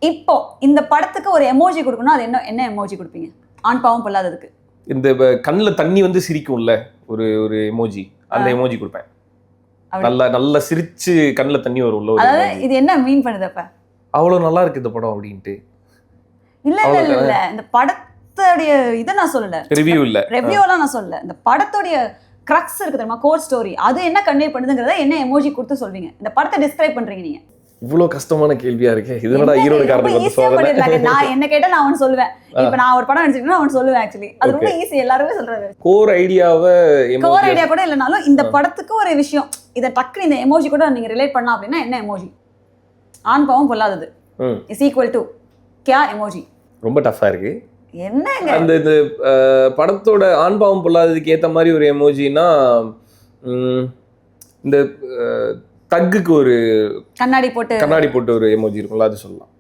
இப்போ இந்த படத்துக்கு ஒரு எமோஜி கொடுக்கணும், அது என்ன எமோஜி கொடுப்பீங்க? ஆண் பாவம் பொல்லாததுக்கு இந்த கண்ணில் தண்ணி வந்து சிரிக்கும்ல ஒரு ஒரு எமோஜி, அந்த எமோஜி கொடுப்பேன். நல்லா சிரிச்சு கண்ணில் தண்ணி வரும்ல. அதாவது இது என்ன மீன் பண்ணுது அப்ப? அவ்வளவு நல்லா இருக்கு இந்த படம் அப்படின்ட்டு. இல்ல இந்த படத்தோடைய இதை நான் சொல்லல, ரிவ்யூலாம் நான் சொல்லல. இந்த படத்தோடைய கிரக்ஸ் இருக்கு தெரியுமா, கோர் ஸ்டோரி, அது என்ன கன்வே பண்ணுதுங்கிறத என்ன எமோஜி கொடுத்து சொல்வீங்க? இந்த படத்தை டிஸ்கிரைப் பண்றீங்க நீங்க. இவ்வளவு கஷ்டமான கேள்வியா இருக்கு. இதனடா ஈரோடு காரனுக்கு வந்து சோதனை. நான் என்ன கேட்டா நான் அவன் சொல்லுவேன். இப்போ நான் ஒரு படம் நடிச்சிட்டேன்னா அவன் சொல்லுவேன். ஆக்சுவலி அது ரொம்ப ஈஸி, எல்லாருமே சொல்றது. கோர் ஐடியா கூட இல்லனாலும் இந்த படத்துக்கு ஒரு விஷயம், இத டக்குனு இந்த எமோஜி கூட நீங்க ரிலேட் பண்ணா அப்படின்னா என்ன emoji? Aan Paavam Pollathathu is equal to கியா எமோஜி? ரொம்ப டஃபா இருக்கு. என்னங்க அந்த இந்த படத்தோட ஆண் பாவம் பொல்லாததுக்கு ஏத்த மாதிரி ஒரு எமோஜினா இந்த தக்குக்கு ஒரு கண்ணாடி போட்டு ஒரு எமோஜி இருக்கும்ல, அது சொல்லலாம்.